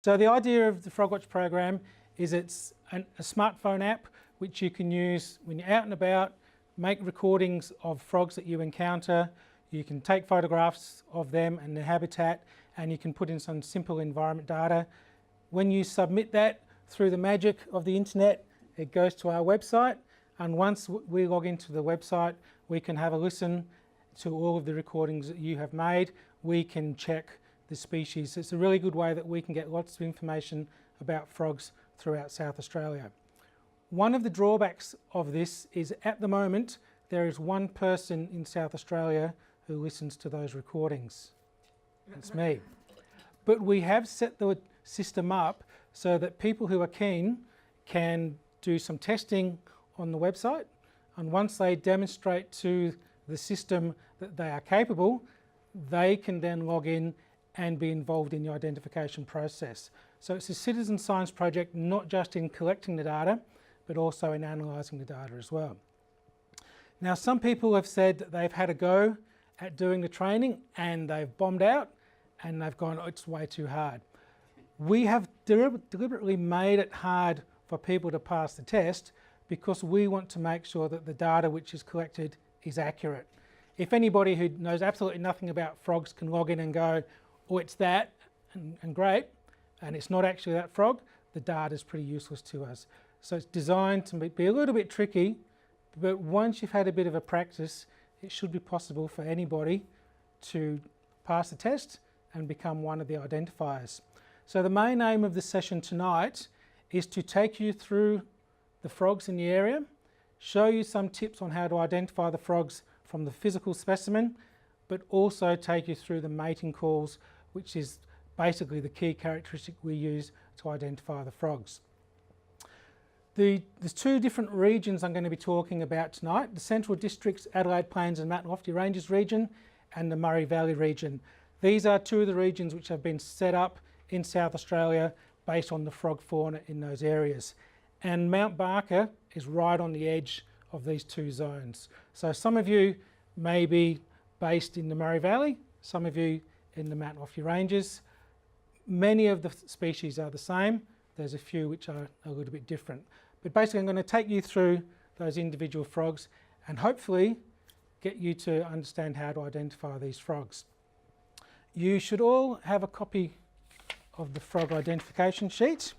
So the idea of the FrogWatch program is it's a smartphone app which you can use when you're out and about, make recordings of frogs that you encounter. You can take photographs of them and their habitat, and you can put in some simple environment data. When you submit that through the magic of the internet, it goes to our website, and once we log into the website, we can have a listen to all of the recordings that you have made. We can check the species. It's a really good way that we can get lots of information about frogs throughout South Australia. One of the drawbacks of this is at the moment there is one person in South Australia who listens to those recordings. That's me. But we have set the system up so that people who are keen can do some testing on the website, and once they demonstrate to the system that they are capable, they can then log in and be involved in the identification process. So it's a citizen science project, not just in collecting the data, but also in analysing the data as well. Now, some people have said that they've had a go at doing the training and they've bombed out and they've gone, oh, it's way too hard. We have deliberately made it hard for people to pass the test because we want to make sure that the data which is collected is accurate. If anybody who knows absolutely nothing about frogs can log in and go, oh, it's that, and great, and it's not actually that frog, the data is pretty useless to us. So it's designed to be a little bit tricky, but once you've had a bit of a practice, it should be possible for anybody to pass the test and become one of the identifiers. So the main aim of the session tonight is to take you through the frogs in the area, show you some tips on how to identify the frogs from the physical specimen, but also take you through the mating calls, which is basically the key characteristic we use to identify the frogs. There's two different regions I'm going to be talking about tonight: the Central District's Adelaide Plains and Mount Lofty Ranges region and the Murray Valley region. These are two of the regions which have been set up in South Australia based on the frog fauna in those areas. And Mount Barker is right on the edge of these two zones. So some of you may be based in the Murray Valley, some of you in the Mount Lofty Ranges. Many of the species are the same. There's a few which are a little bit different. But basically I'm going to take you through those individual frogs and hopefully get you to understand how to identify these frogs. You should all have a copy of the frog identification sheet,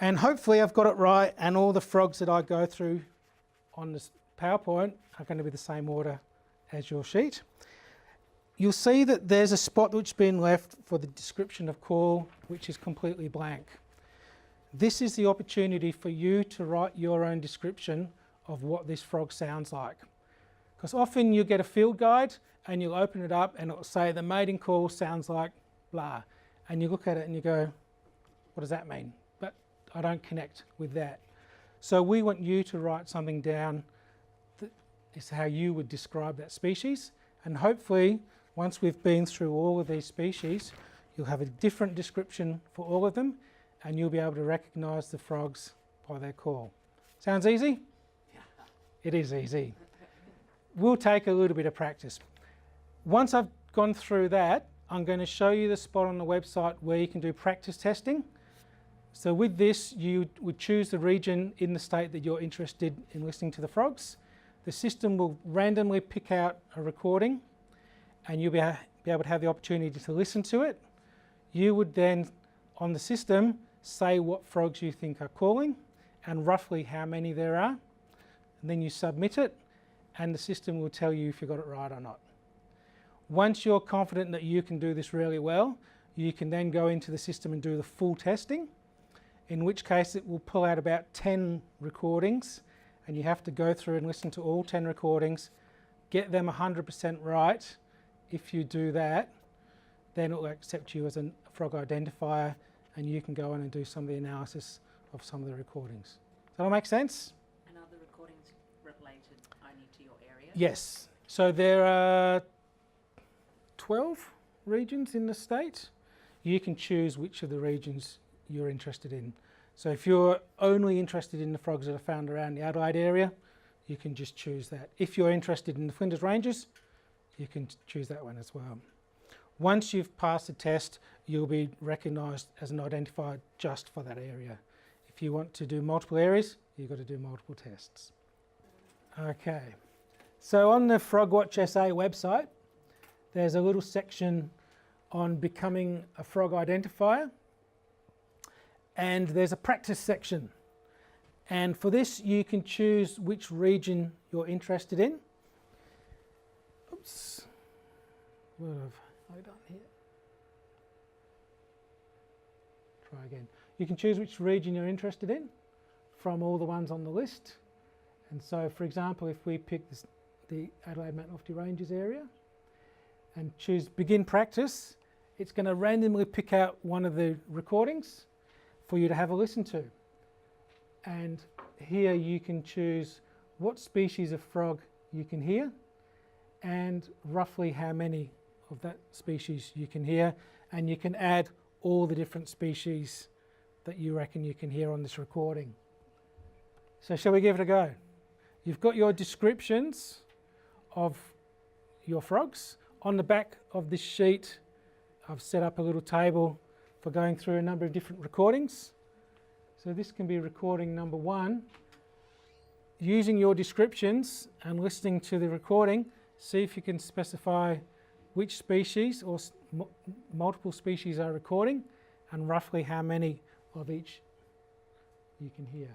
and hopefully I've got it right and all the frogs that I go through on this PowerPoint are going to be the same order as your sheet. You'll see that there's a spot which has been left for the description of call, which is completely blank. This is the opportunity for you to write your own description of what this frog sounds like. Because often you get a field guide and you'll open it up and it'll say the mating call sounds like blah. And you look at it and you go, what does that mean? But I don't connect with that. So we want you to write something down that is how you would describe that species. And hopefully, once we've been through all of these species, you'll have a different description for all of them, and you'll be able to recognise the frogs by their call. Sounds easy? It is easy. We'll take a little bit of practice. Once I've gone through that, I'm going to show you the spot on the website where you can do practice testing. So with this, you would choose the region in the state that you're interested in listening to the frogs. The system will randomly pick out a recording and you'll be able to have the opportunity to listen to it. You would then, on the system, say what frogs you think are calling and roughly how many there are. And then you submit it and the system will tell you if you got it right or not. Once you're confident that you can do this really well, you can then go into the system and do the full testing, in which case it will pull out about 10 recordings and you have to go through and listen to all 10 recordings, get them 100% right. If you do that, then it will accept you as a frog identifier and you can go in and do some of the analysis of some of the recordings. Does that all make sense? And are the recordings related only to your area? Yes. So there are 12 regions in the state. You can choose which of the regions you're interested in. So if you're only interested in the frogs that are found around the Adelaide area, you can just choose that. If you're interested in the Flinders Ranges, you can choose that one as well. Once you've passed the test, you'll be recognised as an identifier just for that area. If you want to do multiple areas, you've got to do multiple tests. Okay, so on the FrogWatch SA website, there's a little section on becoming a frog identifier, and there's a practice section. And for this, you can choose which region you're interested in. Oops, what have I done here? Try again. You can choose which region you're interested in from all the ones on the list. And so, for example, if we pick this, the Adelaide Mount Ranges area and choose begin practice, it's going to randomly pick out one of the recordings for you to have a listen to. And here you can choose what species of frog you can hear and roughly how many of that species you can hear, and you can add all the different species that you reckon you can hear on this recording. So shall we give it a go? You've got your descriptions of your frogs. On the back of this sheet, I've set up a little table for going through a number of different recordings. So this can be recording number 1. Using your descriptions and listening to the recording, see if you can specify which species or multiple species are recording and roughly how many of each you can hear.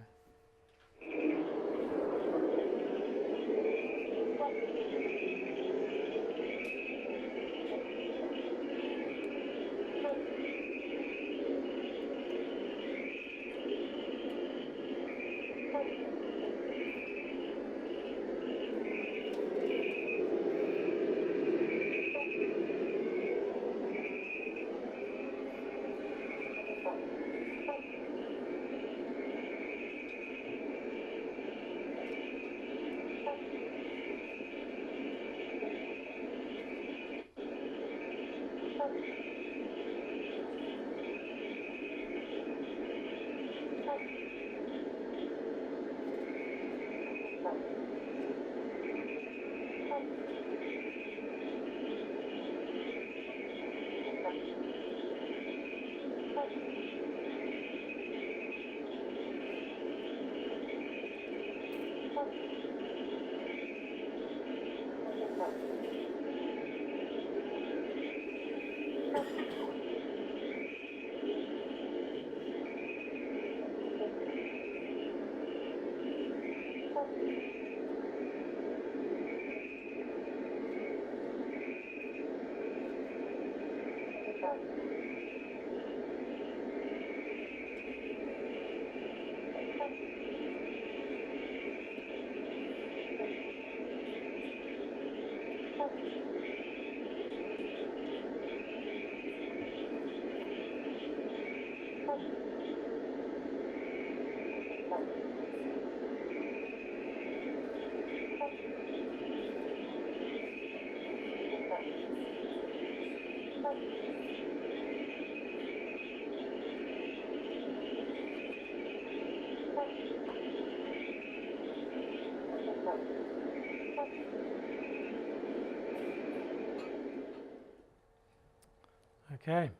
Okay,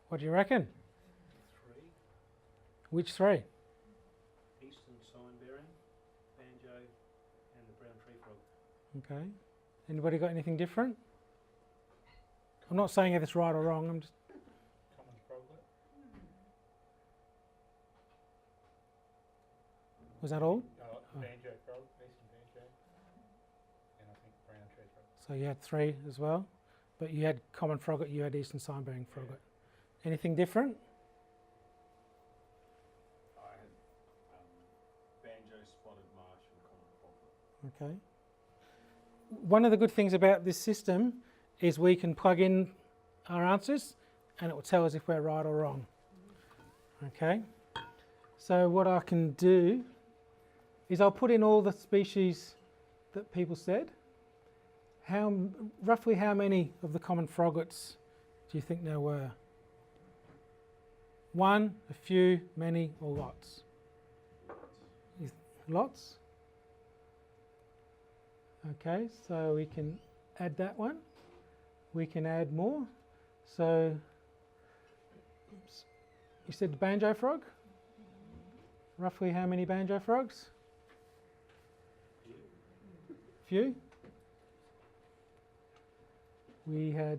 what do you reckon? 3. Which 3? Eastern sign-bearing, banjo, and the brown tree frog. Okay, anybody got anything different? I'm not saying if it's right or wrong, I'm just... Common froglet. Was that all? Banjo frog, eastern banjo, and I think brown tree frog. So you had 3 as well, but you had common froglet, you had eastern sign-bearing froglet. Anything different? I had banjo, spotted marsh and common froglet. Okay. One of the good things about this system is we can plug in our answers and it will tell us if we're right or wrong. Okay. So what I can do is I'll put in all the species that people said. Roughly how many of the common froglets do you think there were? 1, a few, many, or lots? Lots? Okay, so we can add that one. we can add more. So you said the banjo frog? Roughly how many banjo frogs? Few. We had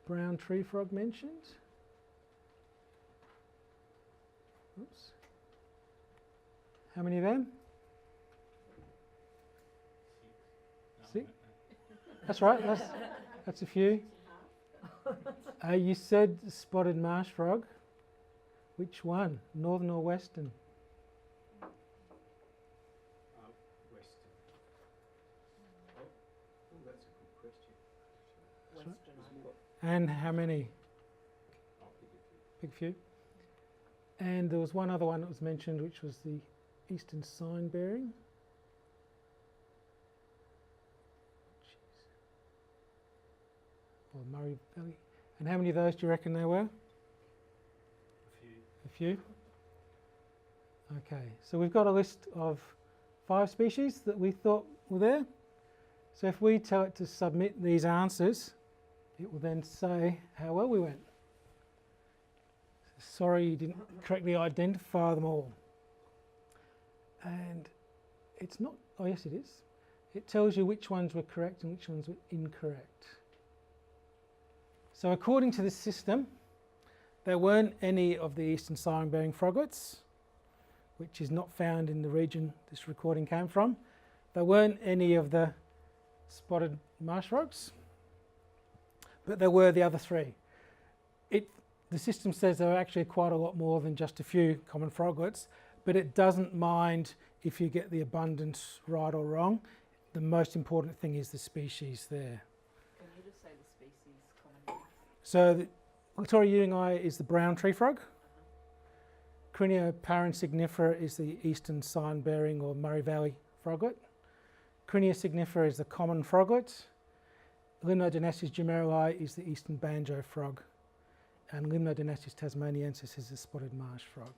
brown tree frog mentioned. Oops. How many of them? Six. That's right. That's a few. You said spotted marsh frog. Which one? Northern or western? Western. Oh, that's a good question. Western, I put. And how many? I'll pick a few. Big few. And there was one other one that was mentioned, which was the eastern sign bearing. Or Murray Valley. And how many of those do you reckon there were? A few. A few. Okay, so we've got a list of 5 species that we thought were there. So if we tell it to submit these answers, it will then say how well we went. Sorry you didn't correctly identify them all. And it's not, oh yes it is. It tells you which ones were correct and which ones were incorrect. So according to this system, there weren't any of the eastern siren-bearing froglets, which is not found in the region this recording came from. There weren't any of the spotted marsh frogs, but there were the other 3. The system says there are actually quite a lot more than just a few common froglets, but it doesn't mind if you get the abundance right or wrong. The most important thing is the species there. Can you just say the species common names? So the Victoria ewingi is the brown tree frog. Crinia parensignifera is the eastern sign-bearing or Murray Valley froglet. Crinia signifera is the common froglet. Limnodonastis jumerili is the eastern banjo frog. And Limnodonastis tasmaniensis is the spotted marsh frog.